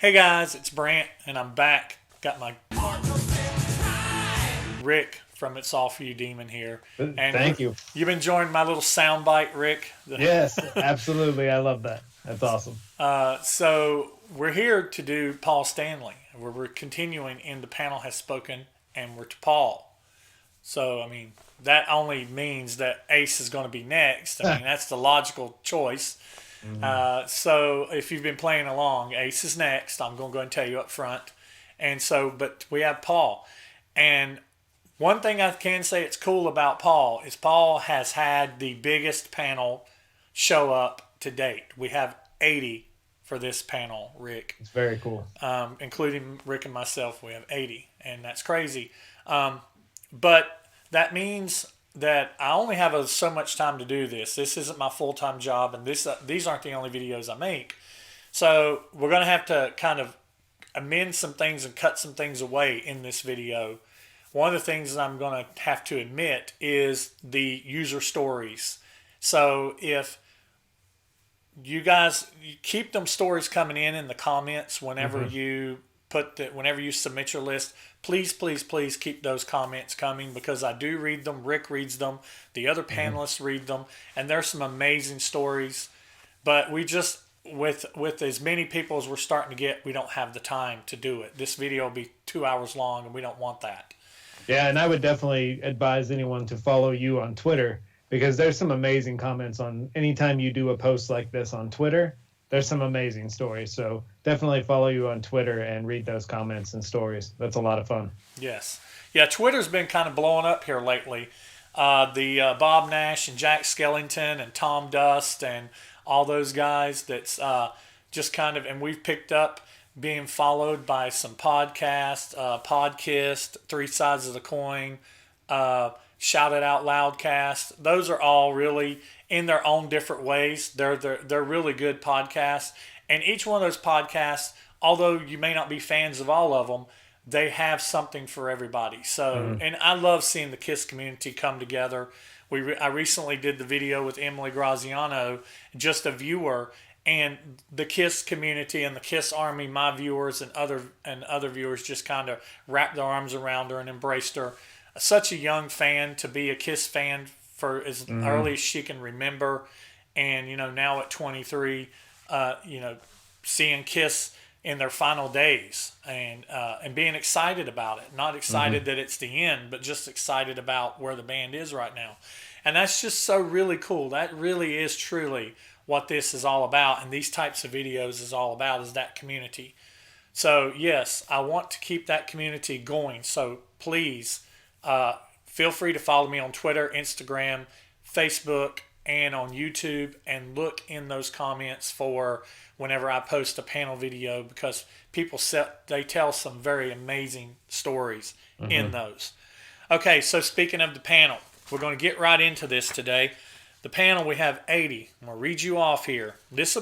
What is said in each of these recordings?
Hey guys, it's Brant, and I'm back. Got my Rick from It's All For You Demon here. And Thank you. you've been enjoying my little soundbite, Rick. Yes, absolutely. I love that. That's awesome. So we're here to do Paul Stanley. We're continuing in The Panel Has Spoken, and we're to Paul. So, I mean, that only means that Ace is going to be next. I mean, that's the logical choice. Mhm. So if you've been playing along, Ace is next. I'm going to go and tell you up front. And so, but we have Paul. And one thing I can say it's cool about Paul is Paul has had the biggest panel show up to date. We have 80 for this panel, Rick, It's very cool. including Rick and myself. We have 80, and that's crazy. But that means that I only have so much time to do this. This isn't my full time job, and these aren't the only videos I make. So we're going to have to kind of amend some things and cut some things away in this video. One of the things that I'm going to have to admit is the user stories. So if you guys you keep them stories coming in the comments whenever Hmm. you whenever you submit your list, please, please, please keep those comments coming because I do read them. Rick reads them. The other Hmm. panelists read them, and there's some amazing stories. But we just with as many people as we're starting to get, we don't have the time to do it. This video will be 2 hours long, and we don't want that. Yeah, and I would definitely advise anyone to follow you on Twitter because there's some amazing comments on anytime you do a post like this on Twitter. There's some amazing stories. So definitely follow you on Twitter and read those comments and stories. That's a lot of fun. Yes. Yeah, Twitter's been kind of blowing up here lately. The Bob Nash and Jack Skellington and Tom Dust and all those guys that's just kind of, and we've picked up being followed by some podcasts, Podkist, Three Sides of the Coin, Shout It Out Loudcast. Those are all really in their own different ways. They're really good podcasts. And each one of those podcasts, although you may not be fans of all of them, they have something for everybody. So, Hmm. and I love seeing the KISS community come together. I recently did the video with Emily Graziano, just a viewer, and the KISS community and the KISS Army, my viewers and other viewers, just kind of wrapped their arms around her and embraced her. Such a young fan to be a KISS fan for as Hmm. early as she can remember, and now at 23, seeing KISS in their final days and being excited about it. Not excited Hmm. that it's the end, but just excited about where the band is right now. And that's just so really cool. That really is truly what this is all about, and these types of videos is all about is that community. So yes, I want to keep that community going. So please uh, feel free to follow me on Twitter, Instagram, Facebook, and on YouTube, and look in those comments for whenever I post a panel video because they tell some very amazing stories in Hmm. those. Okay, so speaking of the panel, we're going to get right into this today. The panel we have 80. I'm going to read you off here. This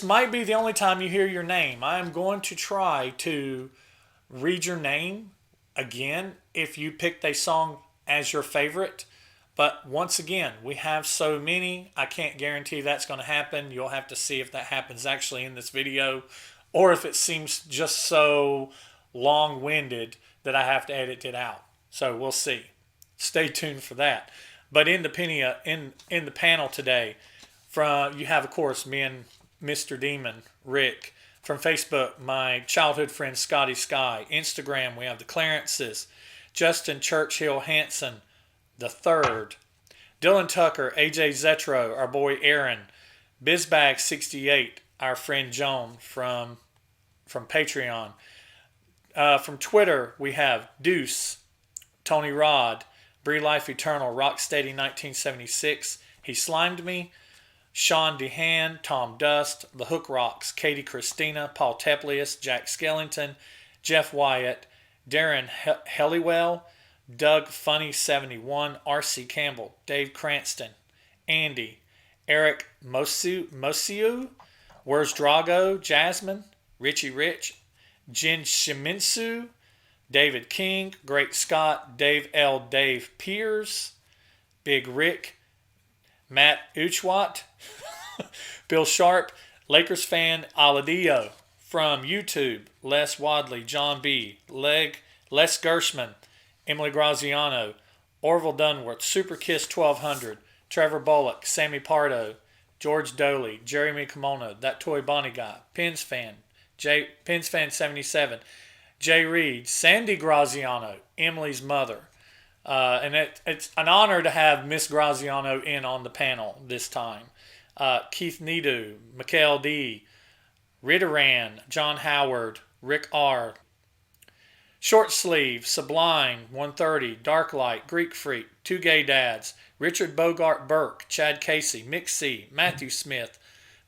might be the only time you hear your name. I am going to try to read your name again if you picked a song as your favorite. But once again, we have so many, I can't guarantee that's going to happen. You'll have to see if that happens actually in this video or if it seems just so long winded that I have to edit it out. So we'll see. Stay tuned for that. But in the panel today, from you have of course me and Mr. Demon Rick. From Facebook, my childhood friend Scotty Sky. Instagram, we have the Clarences, Justin Churchill Hanson the third, Dylan Tucker, AJ Zetro, our boy Aaron, Bizbag68, our friend Joan from Patreon. From Twitter, we have Deuce, Tony Rod, Bree Life Eternal, Rocksteady 1976, He Slimed Me, Sean DeHaan, Tom Dust, The Hook Rocks, Katie Christina, Paul Teplius, Jack Skellington, Jeff Wyatt, Darren Helliwell, Doug Funny71, R.C. Campbell, Dave Cranston, Andy, Eric Mosiu, Where's Drago, Jasmine, Richie Rich, Jin Shiminsu, David King, Great Scott, Dave Pierce, Big Rick, Matt Uchwat, Bill Sharp, Lakers fan Aladio. From YouTube, Les Wadley, John B., Les Gershman, Emily Graziano, Orville Dunworth, Super Kiss 1200, Trevor Bullock, Sammy Pardo, George Doley, Jeremy Kimono, That Toy Bonnie Guy, Pins Fan 77, Jay Reed, Sandy Graziano, Emily's mother. It's an honor to have Miss Graziano in on the panel this time. Keith Nidu, Mikhail D., Ritteran, John Howard, Rick R., Short Sleeve, Sublime, 130, Darklight, Greek Freak, Two Gay Dads, Richard Bogart Burke, Chad Casey, Mick C., Matthew Smith,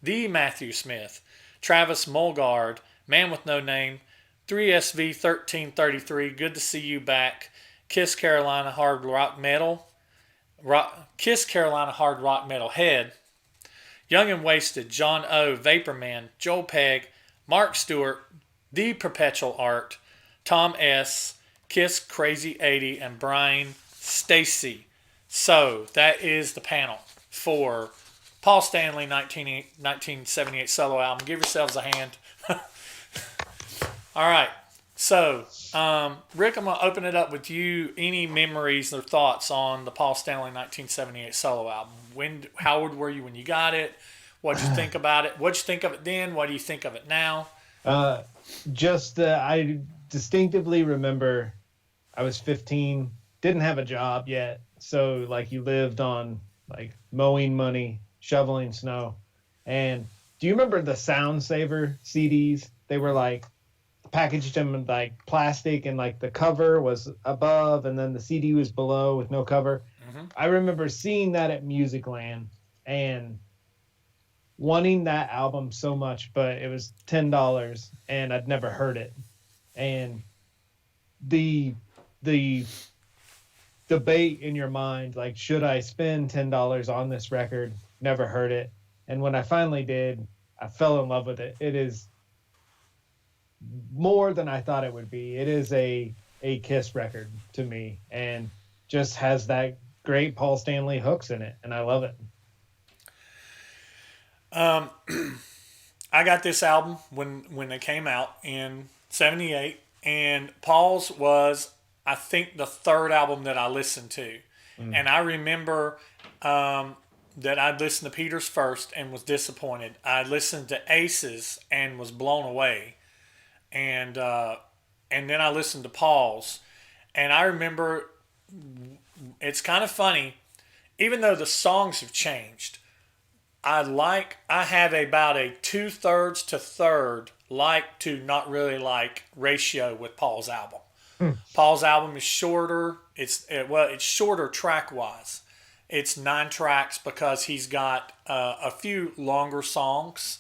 The Matthew Smith, Travis Mulgard, Man with No Name, 3SV 1333, Good to See You Back, Kiss Carolina Hard Rock Metal, Kiss Carolina Hard Rock Metal Head, Young and Wasted, John O., Vaporman, Joel Pegg, Mark Stewart, The Perpetual Art, Tom S., Kiss Crazy 80, and Brian Stacy. So that is the panel for Paul Stanley 1978 solo album. Give yourselves a hand. All right. So, Rick, I'm going to open it up with you. Any memories or thoughts on the Paul Stanley 1978 solo album? How old were you when you got it? What did you think about it? What did you think of it then? What do you think of it now? I distinctively remember I was 15, didn't have a job yet. So like you lived on like mowing money, shoveling snow. And do you remember the Sound Saver CDs? They were like packaged them in like plastic and like the cover was above and then the CD was below with no cover. Mm-hmm. I remember seeing that at Musicland and wanting that album so much, but it was $10 and I'd never heard it. And the debate in your mind, like, should I spend $10 on this record? Never heard it. And when I finally did, I fell in love with it. It is more than I thought it would be. It is a Kiss record to me and just has that great Paul Stanley hooks in it. And I love it. I got this album when it came out in 78, and Paul's was, I think, the third album that I listened to. And I remember that I'd listened to Peter's first and was disappointed. I listened to Ace's and was blown away. And then I listened to Paul's. And I remember, it's kind of funny, even though the songs have changed, I have about a 2/3 to third like to not really like ratio with Paul's album. Paul's album is shorter. It's shorter track wise. It's 9 tracks because he's got a few longer songs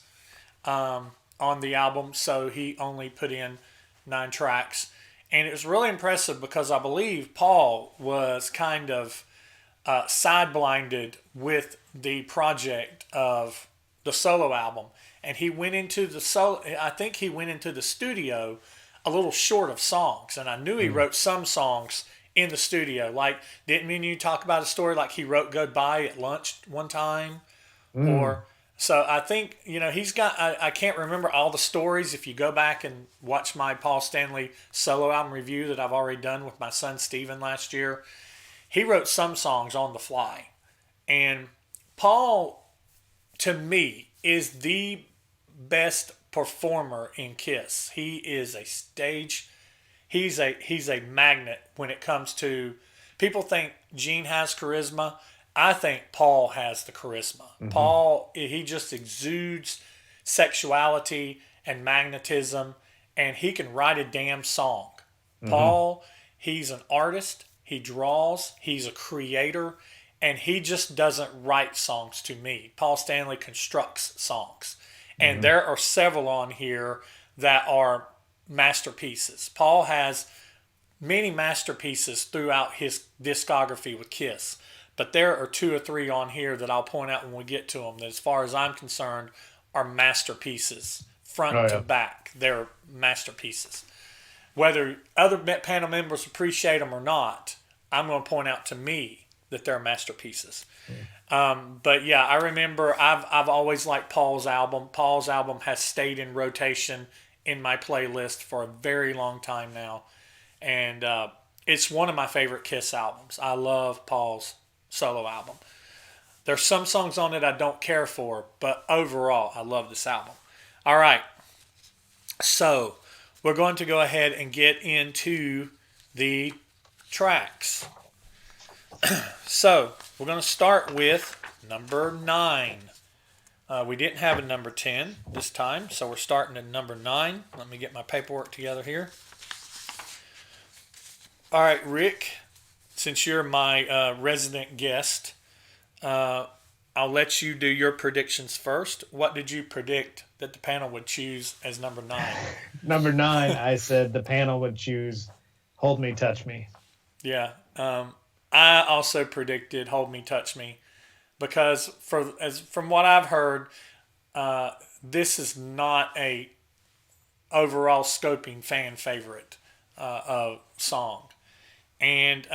on the album, so he only put in 9 tracks. And it was really impressive because I believe Paul was kind of side-blinded with the project of the solo album. And he went into I think he went into the studio a little short of songs. And I knew he wrote some songs in the studio. Like, didn't me and you talk about a story like he wrote Goodbye at lunch one time? So I think, he's got, I can't remember all the stories. If you go back and watch my Paul Stanley solo album review that I've already done with my son Steven last year, he wrote some songs on the fly. And Paul, to me, is the best performer in Kiss. He is he's a magnet when it comes to, people think Gene has charisma. I think Paul has the charisma. Mm-hmm. Paul, he just exudes sexuality and magnetism, and he can write a damn song. Mm-hmm. Paul, he's an artist. He draws. He's a creator. And he just doesn't write songs to me. Paul Stanley constructs songs. And there are several on here that are masterpieces. Paul has many masterpieces throughout his discography with Kiss. But there are 2 or 3 on here that I'll point out when we get to them that, as far as I'm concerned, are masterpieces. Front to back, they're masterpieces. Whether other panel members appreciate them or not, I'm going to point out to me that they're masterpieces. But yeah, I remember I've always liked Paul's album. Paul's album has stayed in rotation in my playlist for a very long time now, and it's one of my favorite Kiss albums. I love Paul's solo album. There's some songs on it I don't care for, but overall, I love this album. All right, so we're going to go ahead and get into the tracks. So we're going to start with number 9. We didn't have a number 10 this time, so we're starting at number 9. Let me get my paperwork together here. All right, Rick, since you're my resident guest, I'll let you do your predictions first. What did you predict that the panel would choose as number 9? Number 9, I said the panel would choose Hold Me, Touch Me. Yeah. I also predicted Hold Me, Touch Me because from what I've heard, this is not a overall scoping fan favorite song. And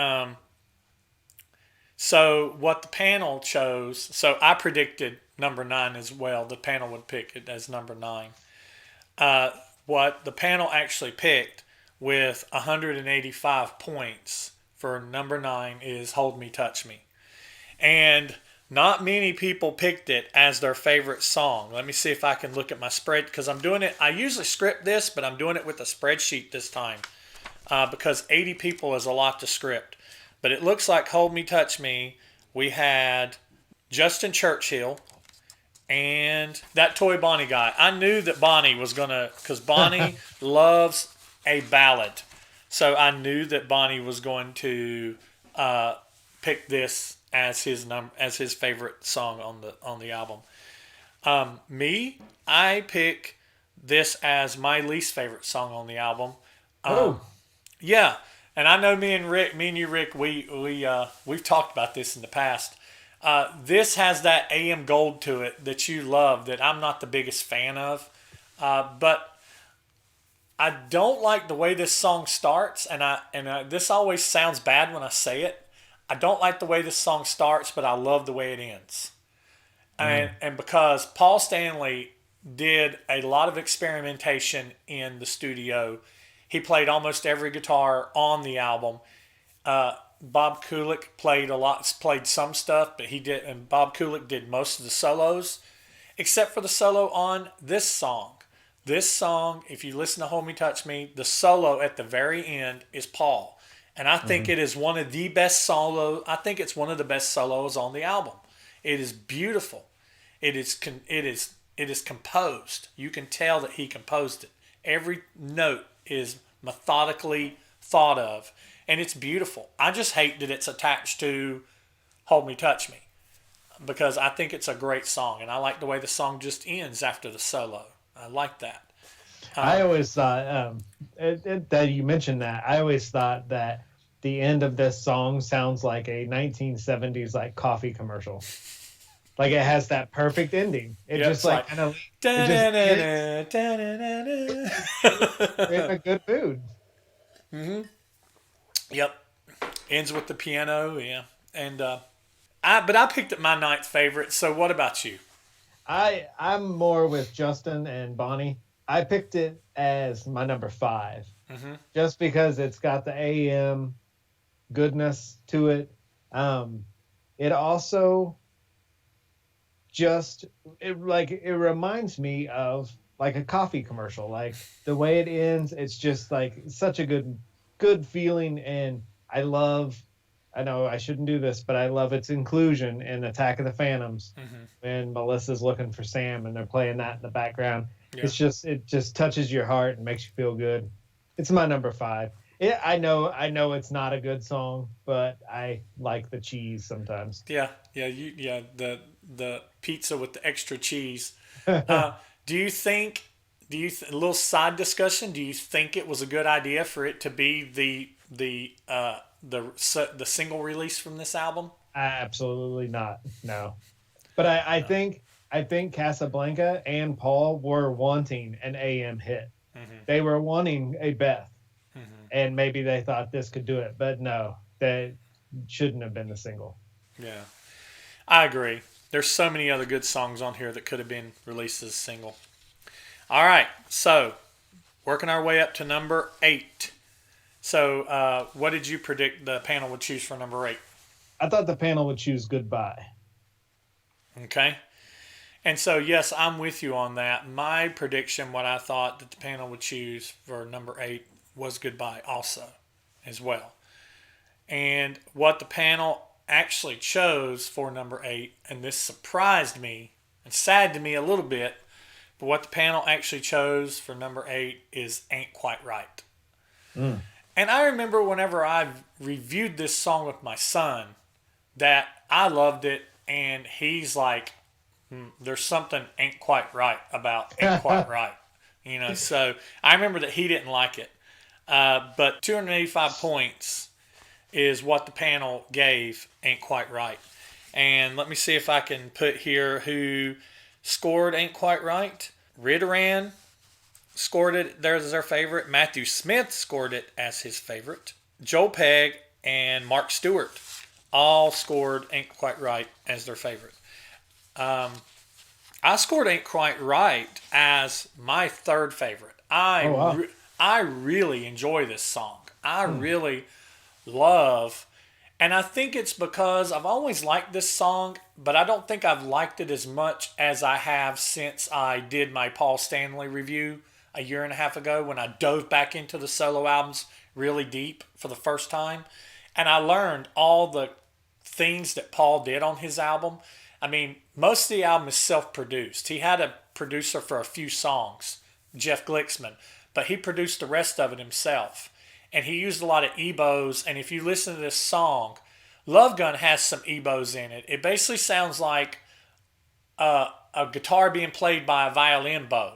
so what the panel chose, so I predicted number 9 as well. The panel would pick it as number 9. What the panel actually picked with 185 points for number 9 is Hold Me, Touch Me. And not many people picked it as their favorite song. Let me see if I can look at my spread, because I'm doing it. I usually script this, but I'm doing it with a spreadsheet this time because 80 people is a lot to script. But it looks like Hold Me, Touch Me, we had Justin Churchill and that Toy Bonnie guy. I knew that Bonnie was going to, because Bonnie loves a ballad. So I knew that Bonnie was going to pick this as his favorite song on the album. I pick this as my least favorite song on the album. Yeah, and I know me and you, Rick, we've talked about this in the past. This has that AM gold to it that you love that I'm not the biggest fan of, but I don't like the way this song starts, and this always sounds bad when I say it. I don't like the way this song starts, but I love the way it ends. And because Paul Stanley did a lot of experimentation in the studio, he played almost every guitar on the album. Bob Kulick played some stuff, but Bob Kulick did most of the solos, except for the solo on this song. This song, if you listen to Hold Me, Touch Me, the solo at the very end is Paul. And I think it is one of the best solos. I think it's one of the best solos on the album. It is beautiful. It is composed. You can tell that he composed it. Every note is methodically thought of, and it's beautiful. I just hate that it's attached to Hold Me, Touch Me, because I think it's a great song, and I like the way the song just ends after the solo. I like that. I always thought that you mentioned that. I always thought that the end of this song sounds like a 1970s like coffee commercial. Like it has that perfect ending. It just like kind of in a good mood. Mm-hmm. Yep. Ends with the piano, yeah. And I picked it my 9th favorite. So what about you? I'm more with Justin and Bonnie. I picked it as my number 5, just because it's got the AM goodness to it. It also it reminds me of like a coffee commercial. Like the way it ends, it's just like such a good feeling, and I know I shouldn't do this, but I love its inclusion in Attack of the Phantoms when Melissa's looking for Sam and they're playing that in the background. Yeah. It just touches your heart and makes you feel good. It's my number 5. I know it's not a good song, but I like the cheese sometimes. The pizza with the extra cheese. Do you think? A little side discussion? Do you think it was a good idea for it to be the single release from this album? Absolutely not. No, but I think Casablanca and Paul were wanting an AM hit. They were wanting a Beth, and maybe they thought this could do it, but no, that shouldn't have been the single. Yeah, I agree. There's so many other good songs on here that could have been released as a single. All right, so Working our way up to number 8. So, what did you predict the panel would choose for number 8? I thought the panel would choose Goodbye. Okay. And so, yes, I'm with you on that. My prediction, what I thought that the panel would choose for number 8 was Goodbye also, as well. And what the panel actually chose for number 8, and this surprised me and saddened me a little bit, but what the panel actually chose for number 8 is Ain't Quite Right. Mm. And I remember whenever I reviewed this song with my son that I loved it, and he's like, there's something ain't quite right about Ain't Quite Right. So I remember that he didn't like it. But 285 points is what the panel gave Ain't Quite Right. And let me see if I can put here who scored Ain't Quite Right. Ridderan scored it there as their favorite. Matthew Smith scored it as his favorite. Joel Pegg and Mark Stewart all scored Ain't Quite Right as their favorite. I scored Ain't Quite Right as my third favorite. I really enjoy this song. I really love, and I think it's because I've always liked this song, but I don't think I've liked it as much as I have since I did my Paul Stanley review a year and a half ago when I dove back into the solo albums really deep for the first time. And I learned all the things that Paul did on his album. I mean, most of the album is self-produced. He had a producer for a few songs, Jeff Glicksman, but he produced the rest of it himself. And he used a lot of EBOs. And if you listen to this song, Love Gun has some EBOs in it. It basically sounds like a guitar being played by a violin bow.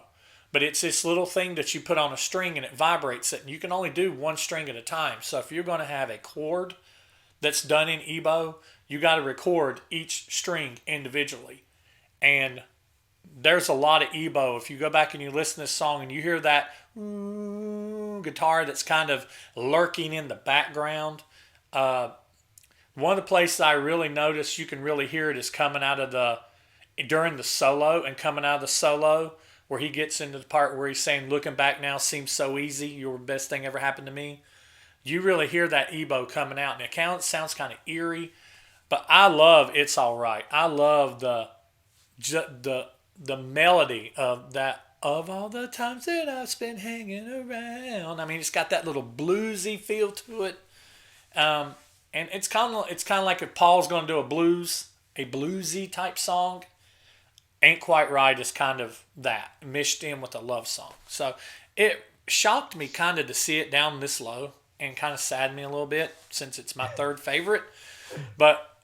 But it's this little thing that you put on a string and it vibrates it. And you can only do one string at a time. So if you're going to have a chord that's done in EBO, you got to record each string individually. And there's a lot of EBO. If you go back and you listen to this song and you hear that guitar that's kind of lurking in the background, one of the places I really notice you can really hear it is coming out of during the solo and coming out of the solo where he gets into the part where he's saying, looking back now seems so easy. You're the best thing ever happened to me. You really hear that EBO coming out. And it sounds kind of eerie, but I love It's All Right. I love the melody of that, of all the times that I've spent hanging around. I mean, it's got that little bluesy feel to it. And it's kind of like if Paul's going to do a bluesy type song, Ain't Quite Right is kind of that, mixed in with a love song. So it shocked me kind of to see it down this low and kind of saddened me a little bit since it's my third favorite. But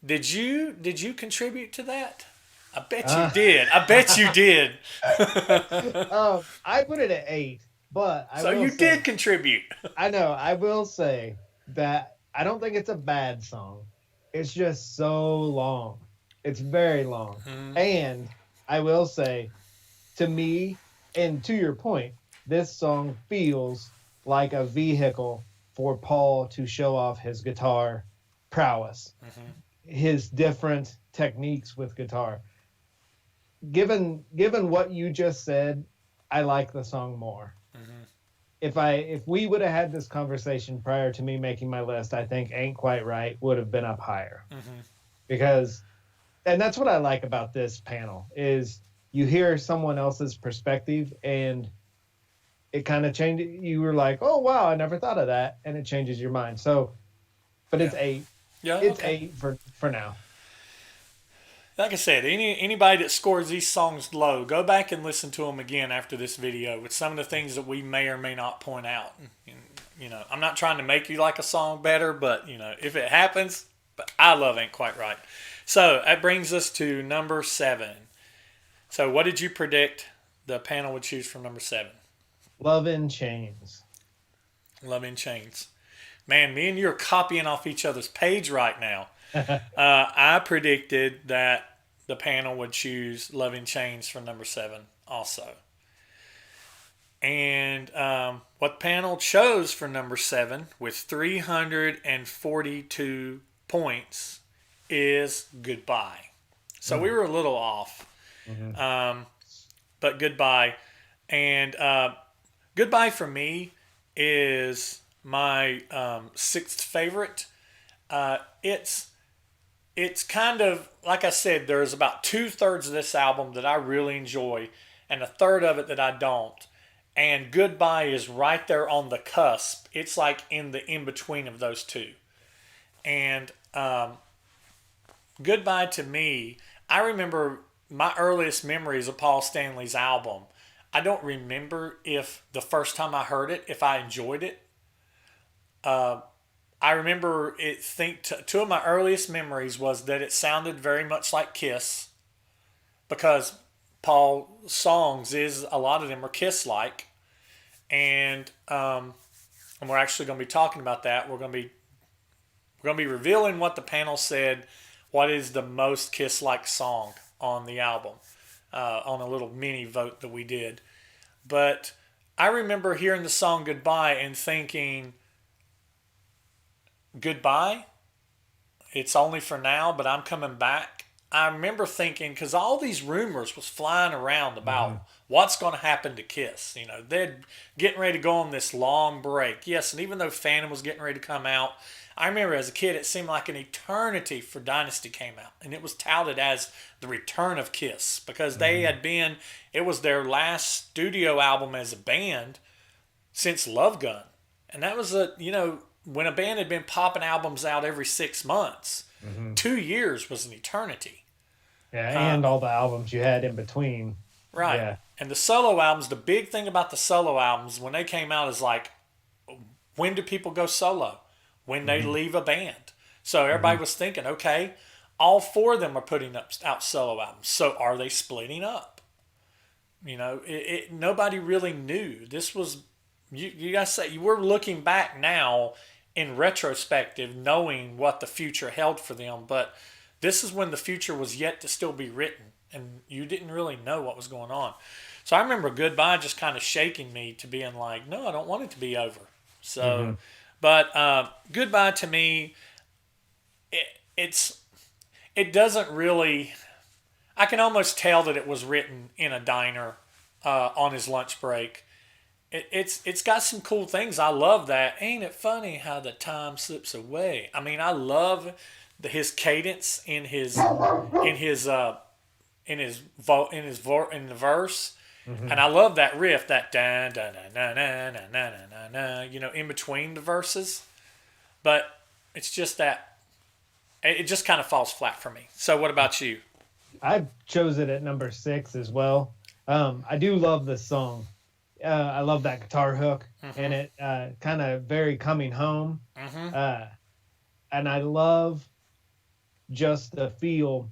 did you contribute to that? I bet you did. I bet you did. I put it at 8, but so you did contribute. I know. I will say that I don't think it's a bad song. It's just so long. It's very long. Mm-hmm. And I will say, to me, and to your point, this song feels like a vehicle for Paul to show off his guitar prowess, his different techniques with guitar. Given what you just said, I like the song more. If we would have had this conversation prior to me making my list, I think Ain't Quite Right would have been up higher. Because, and that's what I like about this panel, is you hear someone else's perspective and it kind of changed. You were like, oh, wow, I never thought of that. And it changes your mind. So, but it's 8. Yeah, it's okay. 8 for now. Like I said, anybody that scores these songs low, go back and listen to them again after this video with some of the things that we may or may not point out. And, I'm not trying to make you like a song better, but, if it happens, but I love Ain't Quite Right. So that brings us to number 7. So what did you predict the panel would choose for number 7? Love in Chains. Love in Chains. Man, me and you are copying off each other's page right now. I predicted that the panel would choose Love in Chains for number 7 also. And what the panel chose for number 7 with 342 points is Goodbye. So we were a little off. But Goodbye. And Goodbye for me is my sixth favorite. It's kind of like I said. There's about 2/3 of this album that I really enjoy, and a third of it that I don't. And Goodbye is right there on the cusp. It's like in the in between of those two. And Goodbye to me, I remember my earliest memories of Paul Stanley's album. I don't remember if the first time I heard it, if I enjoyed it. I remember it. Two of my earliest memories was that it sounded very much like Kiss, because Paul's songs is a lot of them are Kiss like, and we're actually going to be talking about that. We're going to be revealing what the panel said. What is the most Kiss like song on the album? On a little mini vote that we did. But I remember hearing the song Goodbye and thinking, Goodbye? It's only for now, but I'm coming back. I remember thinking, because all these rumors was flying around about what's going to happen to Kiss. They're getting ready to go on this long break. Yes, and even though Phantom was getting ready to come out, I remember as a kid it seemed like an eternity for Dynasty came out. And it was touted as the return of Kiss, because they had been, it was their last studio album as a band since Love Gun. And that was when a band had been popping albums out every 6 months, 2 years was an eternity. Yeah, and all the albums you had in between. Right. Yeah. And the solo albums, the big thing about the solo albums when they came out is like, when do people go solo? When they leave a band. So everybody was thinking, okay, all four of them are putting out solo albums. So are they splitting up? Nobody really knew. This was, you guys say, we're looking back now in retrospective, knowing what the future held for them. But this is when the future was yet to still be written, and you didn't really know what was going on. So I remember Goodbye just kind of shaking me to being like, no, I don't want it to be over. So, but Goodbye to me, it doesn't really. I can almost tell that it was written in a diner on his lunch break. It's got some cool things. I love that. Ain't it funny how the time slips away? I mean, I love his cadence in the verse, and I love that riff, that da da na na na na na na, in between the verses. But it's just that it just kind of falls flat for me. So, what about you? I chose it at number 6 as well. I do love this song. I love that guitar hook, and it kind of very coming home. And I love just the feel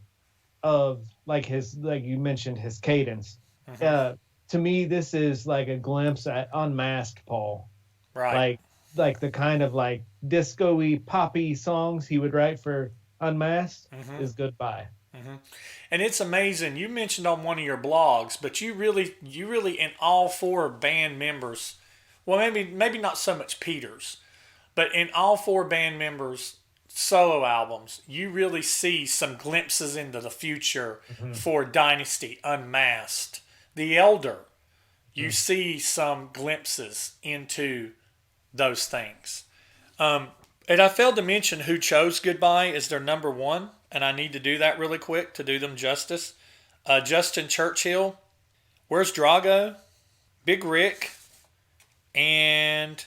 of like you mentioned, his cadence. To me, this is like a glimpse at unmasked Paul. Right. Like the kind of like disco-y, poppy songs he would write for Unmasked is Goodbye. And it's amazing. You mentioned on one of your blogs, but you really in all four band members, well, maybe not so much Peter's, but in all four band members' solo albums, you really see some glimpses into the future for Dynasty, Unmasked, The Elder. You see some glimpses into those things. And I failed to mention who chose Goodbye as their number one, and I need to do that really quick to do them justice. Justin Churchill, Where's Drago, Big Rick, and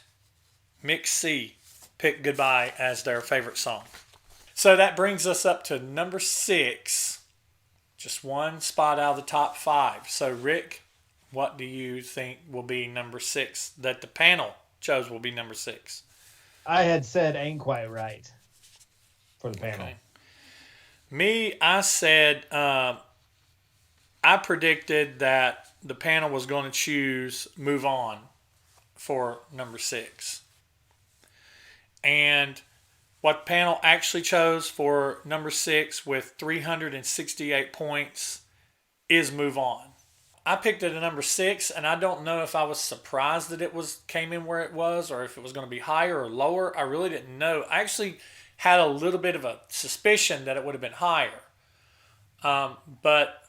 Mick C picked Goodbye as their favorite song. So that brings us up to number 6, just one spot out of the top 5. So Rick, what do you think will be number 6 that the panel chose will be number 6? I had said Ain't Quite Right for the panel. Okay. Me, I said, I predicted that the panel was going to choose Move On for number 6. And what the panel actually chose for number 6 with 368 points is Move On. I picked it at number 6, and I don't know if I was surprised that it came in where it was, or if it was going to be higher or lower. I really didn't know. I actually had a little bit of a suspicion that it would have been higher. But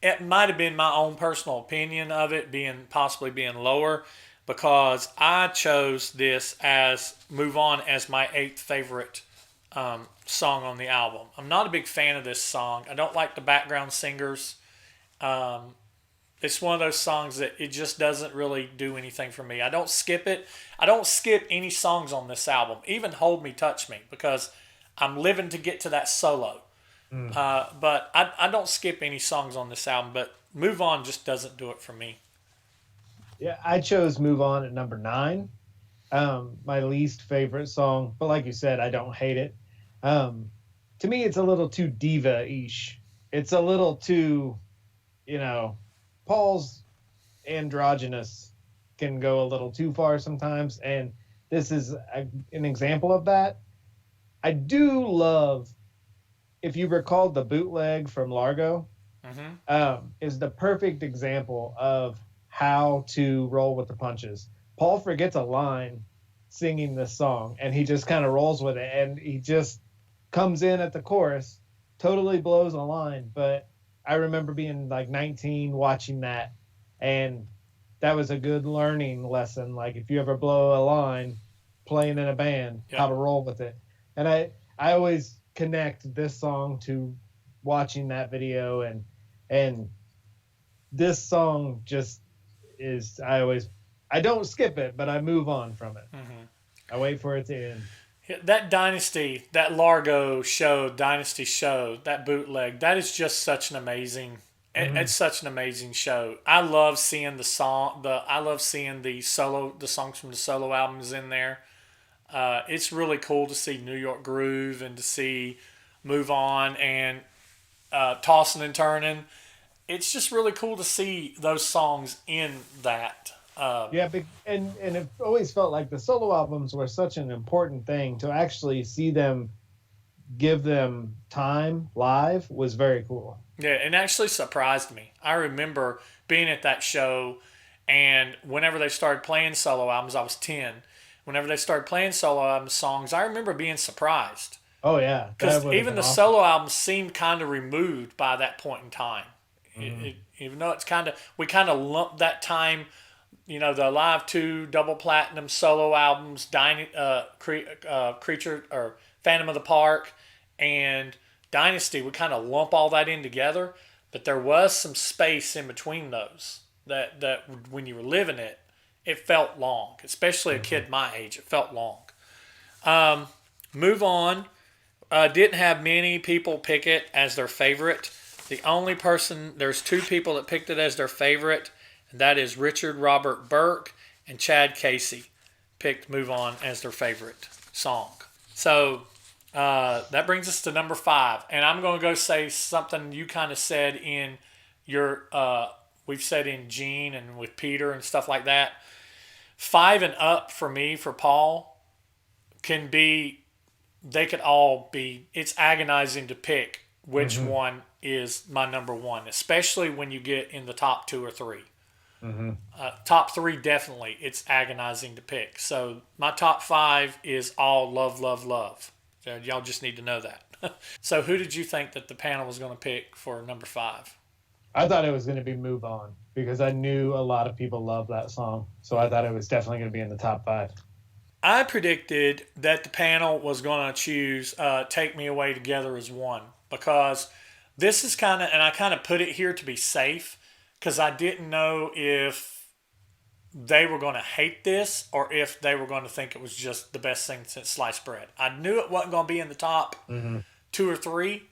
it might have been my own personal opinion of it possibly being lower. because I chose this as Move On as my eighth favorite song on the album. I'm not a big fan of this song. I don't like the background singers. It's one of those songs that it just doesn't really do anything for me. I don't skip it. I don't skip any songs on this album, even Hold Me, Touch Me, because I'm living to get to that solo. But I don't skip any songs on this album, but Move On just doesn't do it for me. Yeah, I chose Move On at number 9. My least favorite song, but like you said, I don't hate it. To me, it's a little too diva-ish. It's a little too, you know, Paul's androgynous can go a little too far sometimes, and this is an example of that. I do love, if you recall the bootleg from Largo, is the perfect example of how to roll with the punches. Paul forgets a line singing this song, and he just kind of rolls with it, and he just comes in at the chorus, totally blows a line. But I remember being like 19 watching that, and that was a good learning lesson. Like, if you ever blow a line playing in a band, how to roll with it. And I always connect this song to watching that video, and this song just is, I don't skip it, but I move on from it. I wait for it to end. That Dynasty, that Largo show, Dynasty show, that bootleg, that is just such an amazing. It's such an amazing show. I love seeing the song. I love seeing the songs from the solo albums in there. It's really cool to see New York Groove and to see Move On and Tossing and Turning. It's just really cool to see those songs in that. And it always felt like the solo albums were such an important thing. To actually see them, give them time live, was very cool. Yeah, it actually surprised me. I remember being at that show, and whenever they started playing solo albums, I was 10. Whenever they started playing solo album songs, I remember being surprised. Oh, yeah. Because even the solo albums seemed kind of removed by that point in time. Even though we kind of lumped that time, the Live 2 double platinum solo albums, Creature or Phantom of the Park, and Dynasty, we kind of lump all that in together. But there was some space in between those that when you were living it, it felt long. Especially a kid my age, it felt long. Move On. Didn't have many people pick it as their favorite. There's 2 people that picked it as their favorite, and that is Richard Robert Burke and Chad Casey picked Move On as their favorite song. So that brings us to number 5. And I'm going to go say something you kind of said in your, we've said in Gene and with Peter and stuff like that. 5 and up for me, for Paul, they could all be, it's agonizing to pick which one is my number 1, especially when you get in the top 2 or 3. Top 3, definitely, it's agonizing to pick. So my top 5 is all love, love, love. So y'all just need to know that. So who did you think that the panel was going to pick for number 5? I thought it was going to be Move On, because I knew a lot of people love that song. So I thought it was definitely going to be in the top 5. I predicted that the panel was going to choose Take Me Away Together as 1, because this is and I kind of put it here to be safe, because I didn't know if they were going to hate this or if they were going to think it was just the best thing since sliced bread. I knew it wasn't going to be in the top 2 or 3,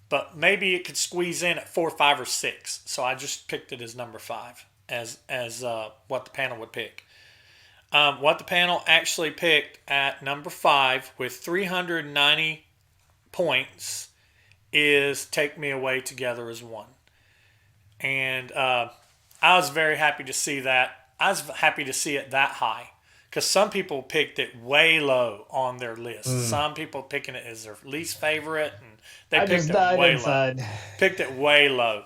but maybe it could squeeze in at 4, 5, or 6. So I just picked it as number 5 as what the panel would pick. What the panel actually picked at number 5 with 390 points is Take Me Away Together as 1. And I was very happy to see that. I was happy to see it that high, because some people picked it way low on their list. Some people picking it as their least favorite, and they picked it way low. Picked it way low.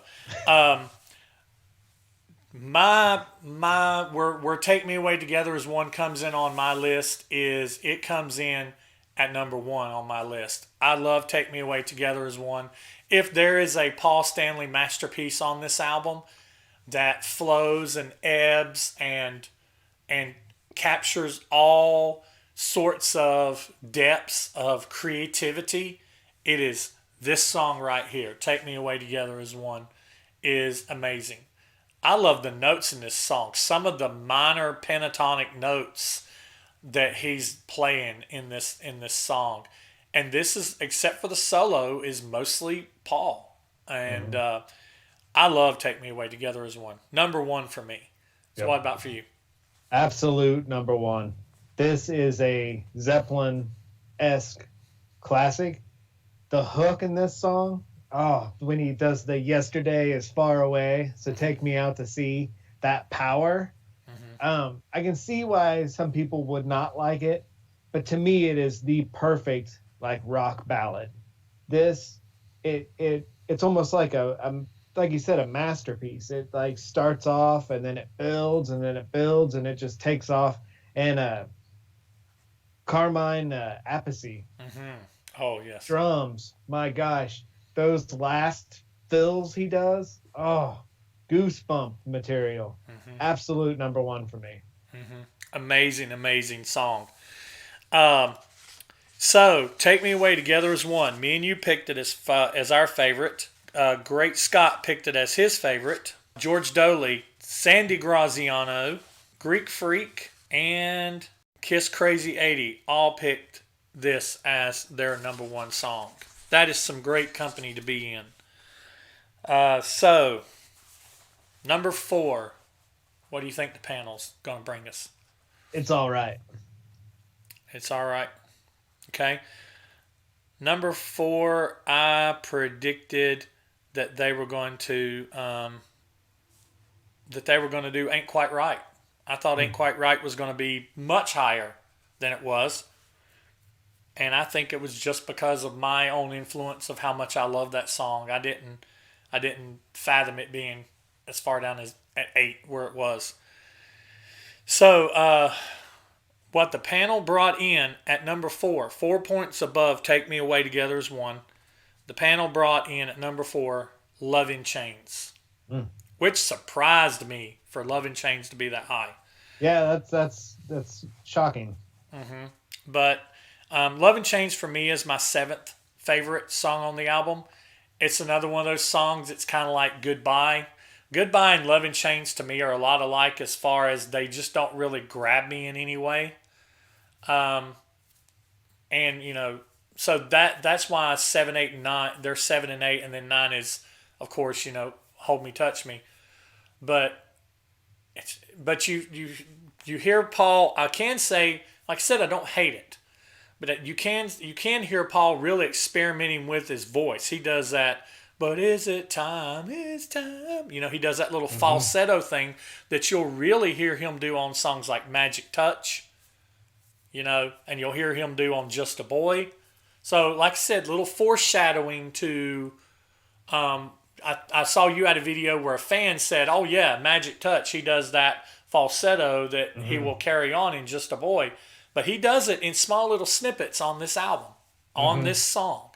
Where Take Me Away Together as 1 comes in on my list is it comes in at number 1 on my list. I love Take Me Away Together as 1. If there is a Paul Stanley masterpiece on this album that flows and ebbs and and captures all sorts of depths of creativity. It is this song right here, Take Me Away Together as One, is amazing. I love the notes in this song. Some of the minor pentatonic notes that he's playing in this song, and this is, except for the solo, is mostly Paul. And I love Take Me Away Together as One. Number one for me. So Yep. what about for you? Absolute number one. This is a Zeppelin-esque classic. The hook in this song, when he does the "Yesterday is far away, so take me out to sea," that power. I can see why some people would not like it, but to me, it is the perfect like rock ballad. This, it's almost like like you said, a masterpiece. It like starts off and then it builds and then it builds and it just takes off. And Carmine Appice, Oh yes. drums, my gosh, those last fills he does, goosebump material. Absolute number one for me. Amazing song. So Take Me Away Together as One. Me and you picked it as our favorite. Great Scott picked it as his favorite. George Doley, Sandy Graziano, Greek Freak, and Kiss Crazy 80 all picked this as their number one song. That is some great company to be in. So, number 4. What do you think the panel's going to bring us? It's all right. It's all right. Okay. Number 4, I predicted that they were going to do Ain't Quite Right. I thought Ain't Quite Right was going to be much higher than it was. And I think it was just because of my own influence of how much I love that song. I didn't fathom it being as far down as at 8 where it was. So what the panel brought in at number 4 points above Take Me Away Together as One. The panel brought in at number 4 Love in Chains, which surprised me for Love in Chains to be that high. Yeah, that's shocking. But Love in Chains for me is my 7th favorite song on the album. It's another one of those songs. It's kind of like Goodbye. Goodbye and Love in Chains to me are a lot alike as far as they just don't really grab me in any way. And so that's why 7, 8, and 9. They're 7 and 8, and then 9 is, of course, Hold Me, Touch Me. But you hear Paul. I can say, like I said, I don't hate it, but you can hear Paul really experimenting with his voice. He does that. But is it time? It's time. He does that little falsetto thing that you'll really hear him do on songs like Magic Touch. And you'll hear him do on Just a Boy. So, like I said, little foreshadowing to. I saw you had a video where a fan said, "Oh yeah, Magic Touch. He does that falsetto that he will carry on in Just a Boy." But he does it in small little snippets on this album, on this song.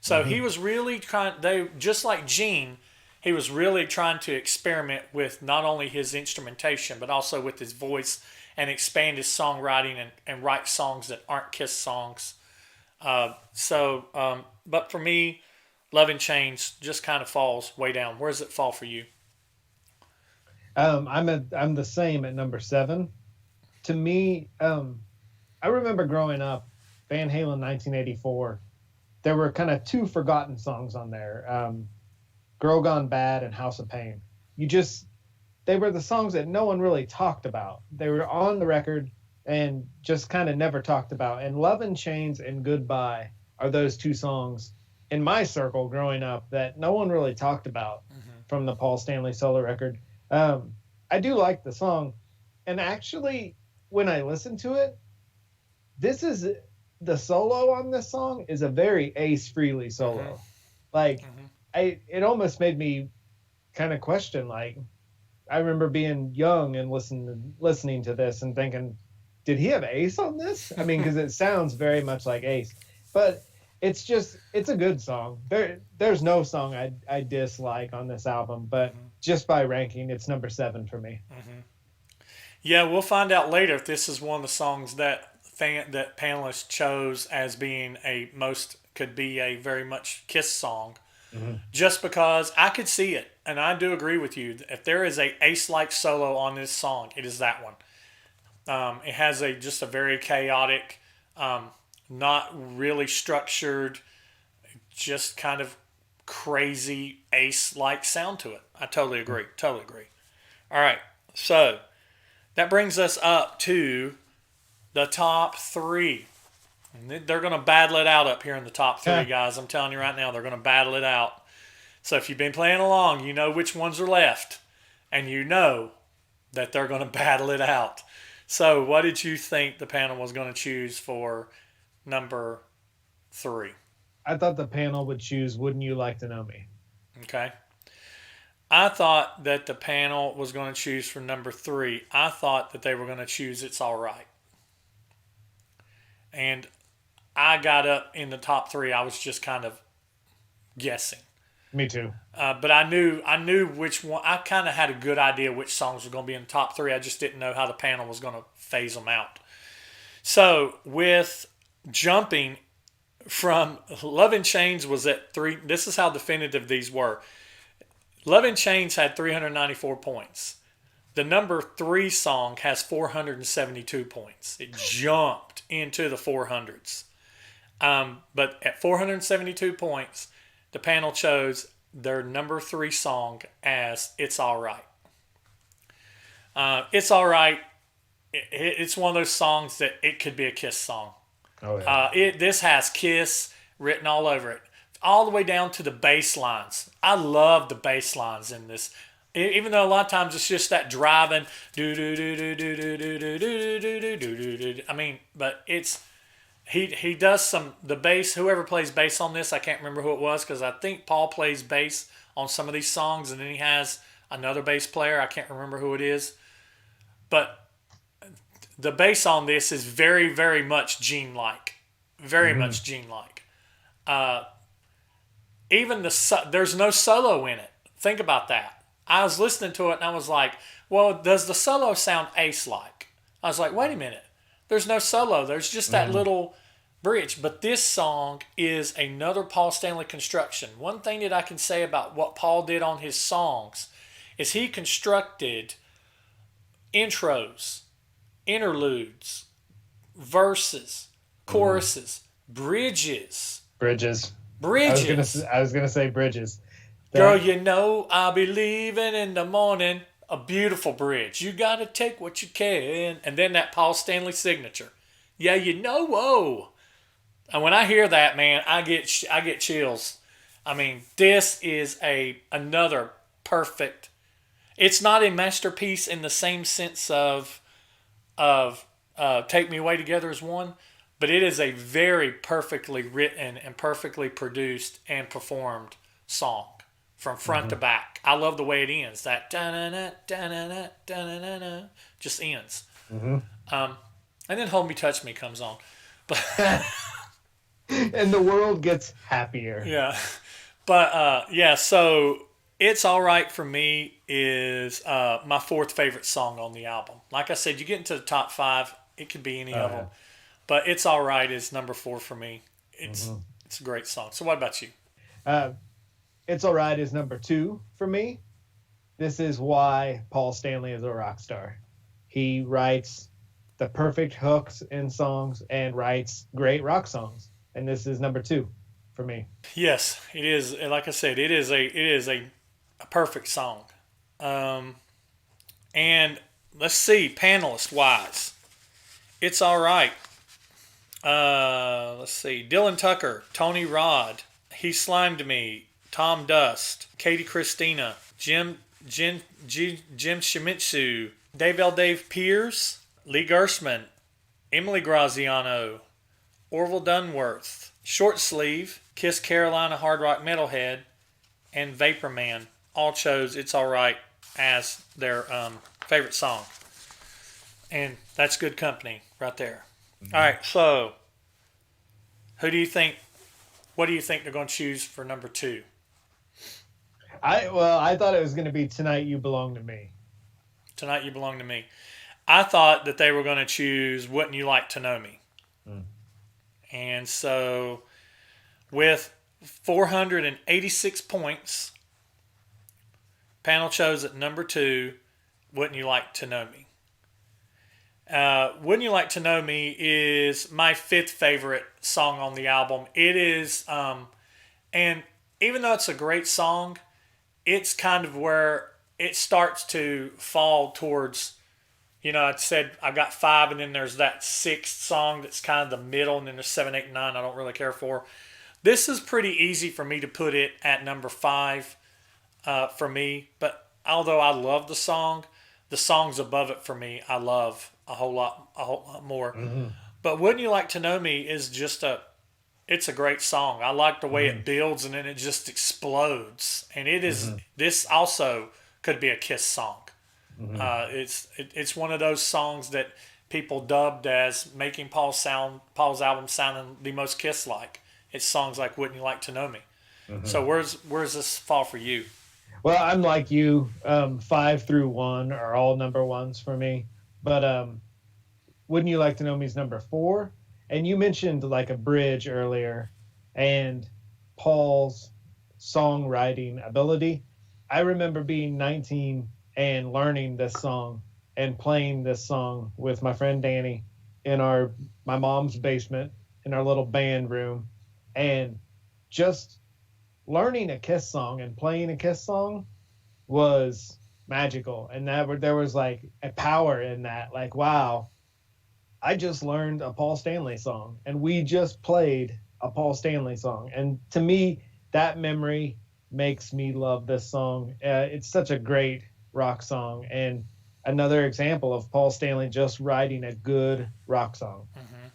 So he was really just like Gene, he was really trying to experiment with not only his instrumentation, but also with his voice and expand his songwriting and write songs that aren't Kiss songs. But for me, Love in Chains just kind of falls way down. Where does it fall for you? I'm the same at number 7. To me, I remember growing up, Van Halen 1984. There were kind of 2 forgotten songs on there, Girl Gone Bad and House of Pain. They were the songs that no one really talked about. They were on the record and just kind of never talked about. And Love in Chains and Goodbye are those 2 songs in my circle growing up that no one really talked about from the Paul Stanley solo record. I do like the song. And actually, when I listen to it, the solo on this song is a very Ace Frehley solo. It almost made me kind of question, like, I remember being young and listening to this and thinking, did he have Ace on this? I mean, because it sounds very much like Ace, but it's a good song. There's no song I dislike on this album, but just by ranking, it's number 7 for me. Yeah, we'll find out later if this is one of the songs that panelists chose as being a most could be a very much Kiss song. Hmm. Just because I could see it, and I do agree with you. If there is a Ace-like solo on this song, it is that one. It has a just a very chaotic, um, not really structured, just kind of crazy Ace-like sound to it. I totally agree. Totally agree. All right, so that brings us up to the top three. And they're going to battle it out up here in the top three, Yeah, guys. I'm telling you right now, they're going to battle it out. So if you've been playing along, you know which ones are left, and you know that they're going to battle it out. So, what did you think the panel was going to choose for number three? I thought the panel would choose "Wouldn't You Like to Know Me." Okay. I thought that the panel was going to choose for number three. I thought that they were going to choose It's All Right. And I got up in the top three. I was just kind of guessing. Me too. But I knew which one. I kind of had a good idea which songs were going to be in the top three. I just didn't know how the panel was going to phase them out. So with jumping from Love in Chains was at three. This is how definitive these were. Love in Chains had 394 points. The number three song has 472 points. It jumped into the 400s. But at 472 points, the panel chose their number three song as It's All Right. It's All Right. It's one of those songs that it could be a Kiss song. Oh yeah. This has Kiss written all over it, all the way down to the bass lines. I love the bass lines in this. Even though a lot of times it's just that driving do do do do do do do do do do do do. I mean, but it's he does some the bass. Whoever plays bass on this, I can't remember who it was because I think Paul plays bass on some of these songs, and then he has another bass player. I can't remember who it is, but the bass on this is very, very much Gene-like. Very Hmm. much Gene-like. Uh, even there's no solo in it. Think about that. I was listening to it and I was like, well, does the solo sound Ace-like? I was like, wait a minute. There's no solo. There's just that Hmm. little bridge. But this song is another Paul Stanley construction. One thing that I can say about what Paul did on his songs is he constructed intros, interludes, verses, Hmm. choruses, bridges, Bridges. bridges. I was gonna say bridges. Girl, That. you know I'll be leaving in the morning. A beautiful bridge. You gotta take what you can. And then that Paul Stanley signature. Yeah, you know, whoa. And when I hear that, man, I get chills. I mean, this is another perfect. It's not a masterpiece in the same sense of Take Me Away Together as one, but it is a very perfectly written and perfectly produced and performed song from front to Hmm. back. I love the way it ends. That da-na-na, da-na-na, da-na-na-na, just ends. Hmm. Um, and then Hold Me, Touch Me comes on. But And the world gets happier. yeah, but yeah, so It's All Right for me is my fourth favorite song on the album. Like I said, you get into the top five, it could be any Oh of yeah. them. But It's All Right is number four for me. It's Hmm. it's a great song. So what about you? Uh, "It's All Right" is number two for me. This is why Paul Stanley is a rock star. He writes the perfect hooks in songs and writes great rock songs. And this is number two for me. Yes, it is. Like I said, it is a perfect song. Um, and let's see, panelist wise, It's All Right. Let's see, Dylan Tucker, Tony Rod, He Slimed Me, Tom Dust, Katie Christina, Jim Shimizu, Dave Pierce, Lee Gershman, Emily Graziano, Orville Dunworth, Short Sleeve, Kiss Carolina Hard Rock Metalhead, and Vapor Man all chose It's All Right as their favorite song. And that's good company right there. All right, so who do you think, what do you think they're going to choose for number two? I thought it was going to be "Tonight You Belong to Me." Tonight You Belong to Me. I thought that they were going to choose Wouldn't You Like to Know Me? Mm. And so with 486 points, panel chose at number 2, Wouldn't You Like to Know Me? Wouldn't You Like to Know Me is my 5th favorite song on the album. It is, and even though it's a great song, it's kind of where it starts to fall towards, I said I got 5, and then there's that 6th song that's kind of the middle, and then there's 7, 8, and 9 I don't really care for. This is pretty easy for me to put it at number 5 for me, but although I love the songs above it for me, I love a whole lot more. Mm-hmm. But Wouldn't You Like to Know Me is it's a great song. I like the way Mm-hmm. it builds and then it just explodes. And it is, Mm-hmm. this also could be a Kiss song. Mm-hmm. It's one of those songs that people dubbed as making Paul's album sounding the most Kiss-like. It's songs like Wouldn't You Like to Know Me? Mm-hmm. So where's this fall for you? Well, I'm like you. 5 through 1 are all number ones for me. But Wouldn't You Like to Know Me is number 4. And you mentioned like a bridge earlier and Paul's songwriting ability. I remember being 19 and learning this song and playing this song with my friend Danny in my mom's basement in our little band room, and just learning a Kiss song and playing a Kiss song was magical. And there was like a power in that. Like, wow, I just learned a Paul Stanley song and we just played a Paul Stanley song. And to me, that memory makes me love this song. It's such a great rock song, and another example of Paul Stanley just writing a good rock song. Mm-hmm.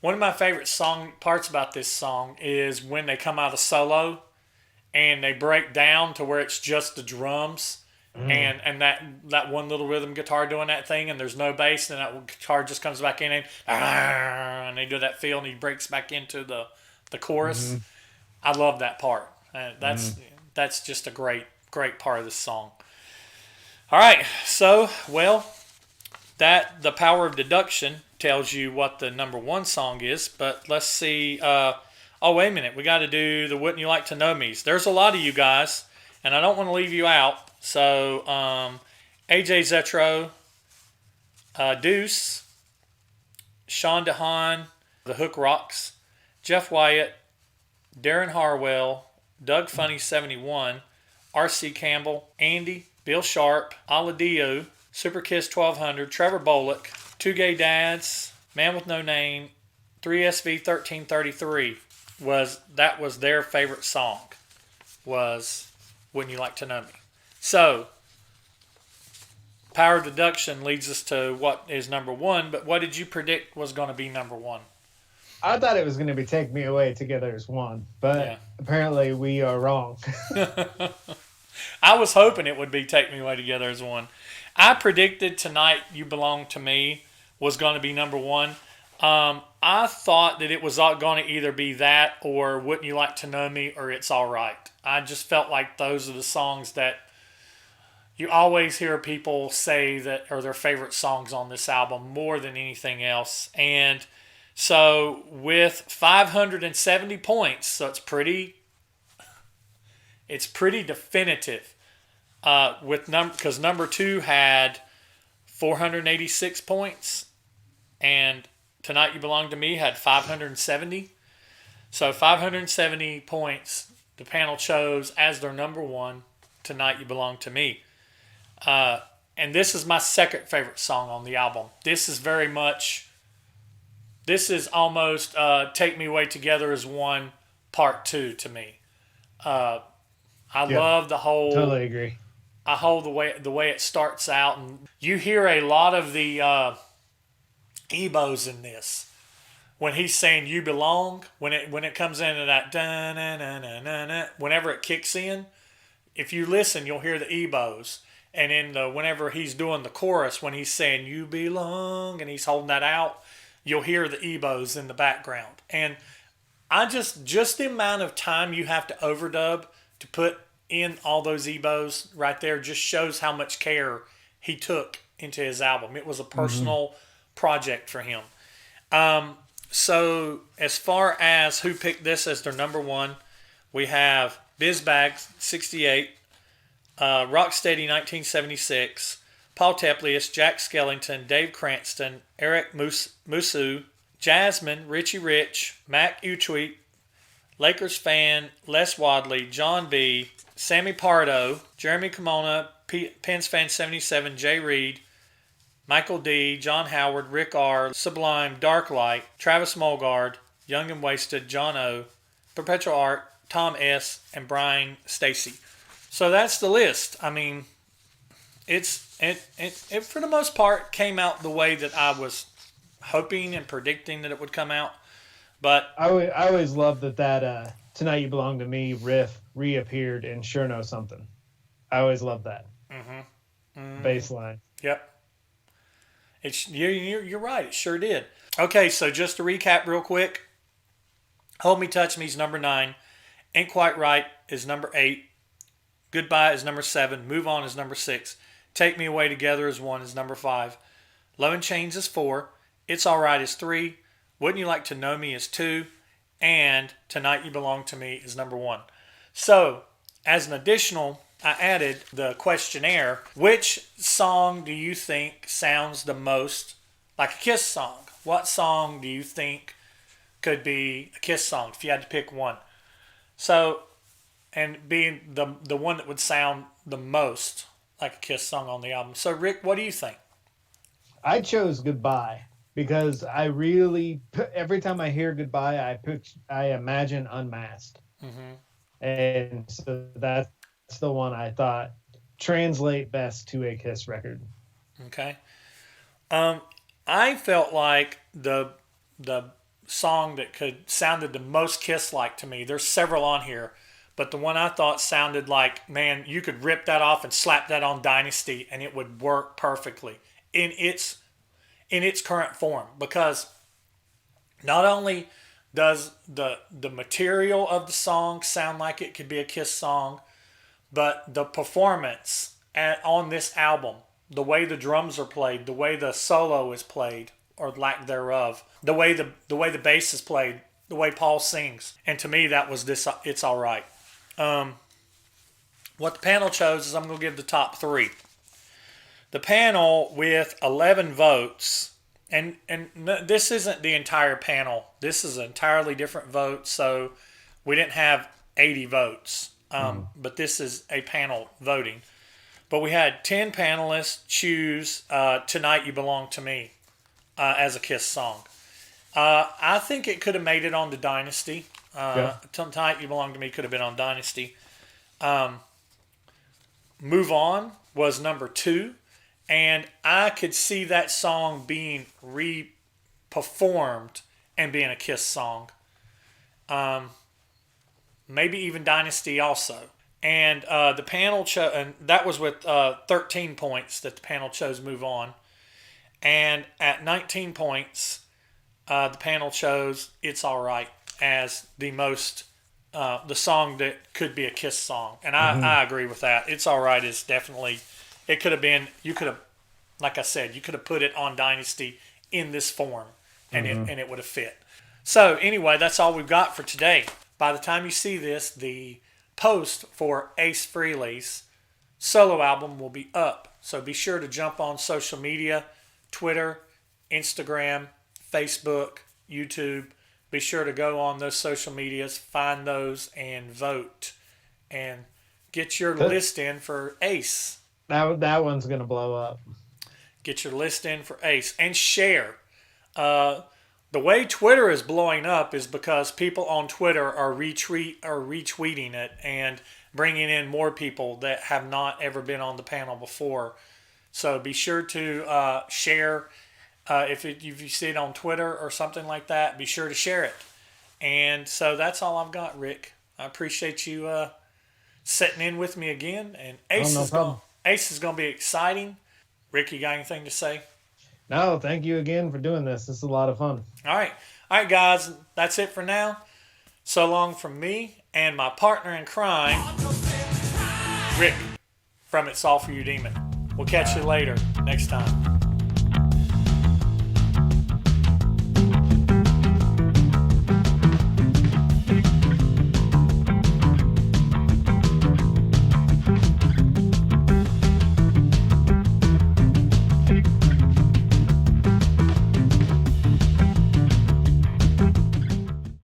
One of my favorite parts about this song is when they come out of the solo and they break down to where it's just the drums. And that one little rhythm guitar doing that thing, and there's no bass, and that guitar just comes back in and they do that feel, and he breaks back into the chorus. Mm-hmm. I love that part. That's just a great part of this song. All right, so the power of deduction tells you what the number 1 song is, but let's see. Oh, wait a minute, we got to do the Wouldn't You Like to Know Me's. There's a lot of you guys, and I don't want to leave you out. So, AJ Zetro, Deuce, Sean DeHaan, The Hook Rocks, Jeff Wyatt, Darren Harwell, Doug Funny 71, R.C. Campbell, Andy, Bill Sharp, Aladio, Super Kiss 1200, Trevor Bullock, Two Gay Dads, Man with No Name, 3SV 1333 was their favorite song, was Wouldn't You Like to Know Me? So, power of deduction leads us to what is number 1, but what did you predict was going to be number 1? I thought it was going to be Take Me Away Together as 1, but apparently we are wrong. I was hoping it would be Take Me Away Together as 1. I predicted Tonight You Belong to Me was going to be number 1. I thought that it was going to either be that or Wouldn't You Like to Know Me or It's All Right. I just felt like those are the songs that you always hear people say that are their favorite songs on this album more than anything else. And so with 570 points, so it's pretty definitive. Because number 2 had 486 points, and Tonight You Belong to Me had 570. So 570 points the panel chose as their number 1, Tonight You Belong to Me. And this is my second favorite song on the album. This is almost Take Me Away Together as 1, part 2 to me. I love the whole. Totally agree. I hold the way it starts out, and you hear a lot of the ebos in this. When he's saying "You Belong," when it comes into that dun na na na na na, whenever it kicks in, if you listen, you'll hear the ebos. And in whenever he's doing the chorus, when he's saying "You belong" and he's holding that out, you'll hear the ebos in the background. And I just the amount of time you have to overdub to put in all those ebos right there just shows how much care he took into his album. It was a personal project for him. So as far as who picked this as their number one, we have Bizbag 68, Rocksteady 1976, Paul Teplius, Jack Skellington, Dave Cranston, Eric Musu, Jasmine, Richie Rich, Mac Utweet, Lakers fan, Les Wadley, John B., Sammy Pardo, Jeremy Kimona, Pens fan 77, Jay Reed, Michael D., John Howard, Rick R., Sublime, Darklight, Travis Mulgard, Young and Wasted, John O., Perpetual Art, Tom S., and Brian Stacy. So that's the list. I mean, it for the most part came out the way that I was hoping and predicting that it would come out. But I always loved that Tonight You Belong to Me riff reappeared in Sure Know Something. I always loved that. Bass line. Yep. You're right. It sure did. Okay, so just to recap real quick. Hold Me, Touch Me is number 9. Ain't Quite Right is number 8. Goodbye is number 7. Move On is number 6. Take Me Away Together is number 5. Love and Chains is 4. It's Alright is 3. Wouldn't You Like to Know Me is 2. And Tonight You Belong to Me is number 1. So, as an additional, I added the questionnaire. Which song do you think sounds the most like a Kiss song? What song do you think could be a Kiss song if you had to pick one? So, and being the one that would sound the most like a Kiss song on the album. So, Rick, what do you think? I chose Goodbye because I really, every time I hear Goodbye, I imagine Unmasked. And so that's the one I thought translate best to a Kiss record. Okay. I felt like the song that sounded the most Kiss-like to me, there's several on here, but the one I thought sounded like, man, you could rip that off and slap that on Dynasty and it would work perfectly in its current form, because not only does the material of the song sound like it could be a Kiss song, but the performance on this album, the way the drums are played, the way the solo is played, or lack thereof, the way the bass is played, the way Paul sings, and to me that was this. It's Alright. What the panel chose is I'm going to give the top 3. The panel with 11 votes, and this isn't the entire panel. This is an entirely different vote, so we didn't have 80 votes. But this is a panel voting. But we had 10 panelists choose Tonight You Belong to Me as a Kiss song. I think it could have made it on the Dynasty. Tonight You Belong to Me could have been on Dynasty. Move On was number 2. And I could see that song being re-performed and being a Kiss song. Maybe even Dynasty also. And the panel chose, and that was with 13 points that the panel chose Move On. And at 19 points, the panel chose It's Alright as the most, the song that could be a Kiss song. And I agree with that. It's Alright is definitely, it could have been, you could have, like I said, you could have put it on Dynasty in this form, and it would have fit. So anyway, that's all we've got for today. By the time you see this, the post for Ace Frehley's solo album will be up. So be sure to jump on social media, Twitter, Instagram, Facebook, YouTube. Be sure to go on those social medias, find those, and vote. And get your list in for Ace. That one's going to blow up. Get your list in for Ace. And share. The way Twitter is blowing up is because people on Twitter are retweeting it and bringing in more people that have not ever been on the panel before. So be sure to share. If you see it on Twitter or something like that, be sure to share it. And so that's all I've got, Rick. I appreciate you sitting in with me again. And Ace is going to be exciting. Rick, you got anything to say? No, thank you again for doing this. This is a lot of fun. All right, guys. That's it for now. So long from me and my partner in crime, Rick, from It's All For You Demon. We'll catch you later next time.